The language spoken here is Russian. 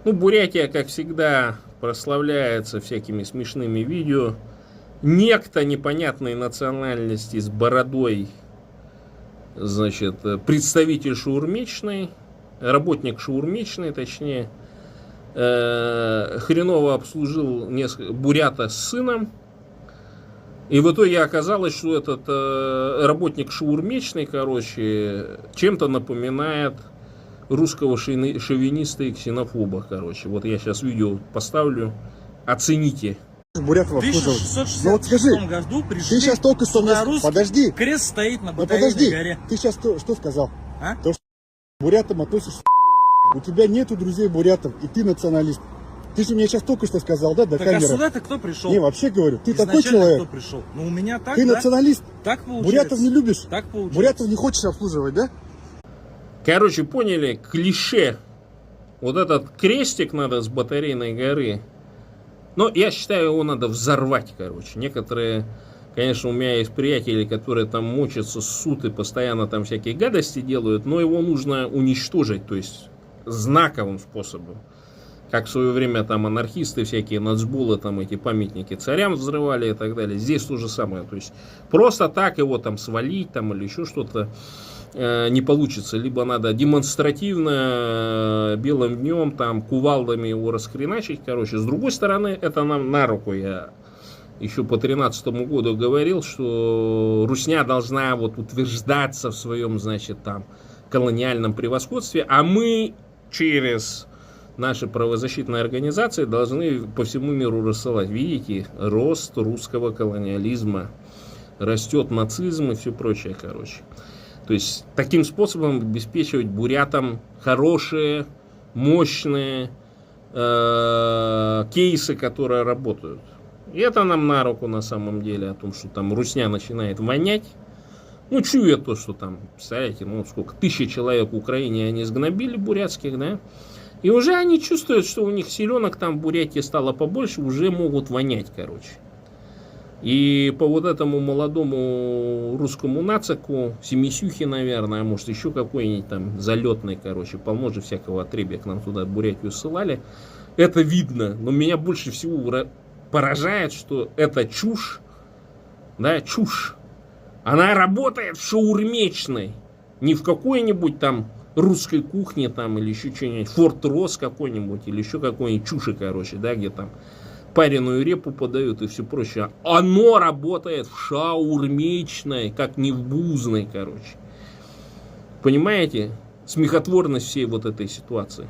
Ну, Бурятия, как всегда, прославляется всякими смешными видео. Некто непонятной национальности с бородой, значит, представитель шаурмичной, работник шаурмичной, точнее, хреново обслужил бурята с сыном. И в итоге оказалось, что этот работник шаурмичной, короче, чем-то напоминает русского шовиниста и ксенофоба, короче. Вот я сейчас видео поставлю, оцените. Бурятов В 1666 году пришли ты сейчас только что подожди. Крест стоит на Батарейной горе. Ты сейчас что сказал? А? То, что к бурятам относишься. У тебя нету друзей бурятов, и ты националист. Ты же мне сейчас только что сказал, да, до так камеры. А сюда-то кто пришел? Не, вообще говорю, ты изначально такой человек. Кто пришел? Ну у меня так, ты да? националист. Так получается. Бурятов не любишь. Так получается. Бурятов не хочешь обслуживать, да? Короче, поняли, клише. Вот этот крестик надо с Батарейной горы. Но я считаю, его надо взорвать, короче. Некоторые, конечно, у меня есть приятели, которые там мочатся, ссут и постоянно там всякие гадости делают, но его нужно уничтожить, то есть знаковым способом. Как в свое время там анархисты всякие, нацболы, там эти памятники царям взрывали и так далее. Здесь то же самое. То есть просто так его там свалить там или еще что-то не получится. Либо надо демонстративно белым днем там кувалдами его расхреначить. Короче, с другой стороны, это нам на руку. Я еще по 13-му году говорил, что русня должна вот утверждаться в своем, значит, там колониальном превосходстве, а мы через наши правозащитные организации должны по всему миру рассылать. Видите, рост русского колониализма, растет нацизм и все прочее, короче. То есть таким способом обеспечивать бурятам хорошие, мощные кейсы, которые работают. И это нам на руку на самом деле, о том, что там русня начинает вонять. Ну, чуя то, что там, представляете, ну сколько, 1000 человек в Украине они сгнобили бурятских, да? И уже они чувствуют, что у них селенок там в Бурятии стало побольше, уже могут вонять, короче. И по вот этому молодому русскому нацику, Семисюхе, наверное, а может еще какой-нибудь там залетный, короче, полно же всякого отребья к нам туда в Бурятию ссылали. Это видно, но меня больше всего поражает, что эта чушь, да, чушь, она работает в шаурмечной, не в какой-нибудь там русской кухне там или еще что-нибудь, Форт Росс какой-нибудь или еще какой-нибудь чуши, короче, да, где там пареную репу подают и все прочее. Оно работает в шаурмичной, как не в бузной, короче. Понимаете? Смехотворность всей вот этой ситуации.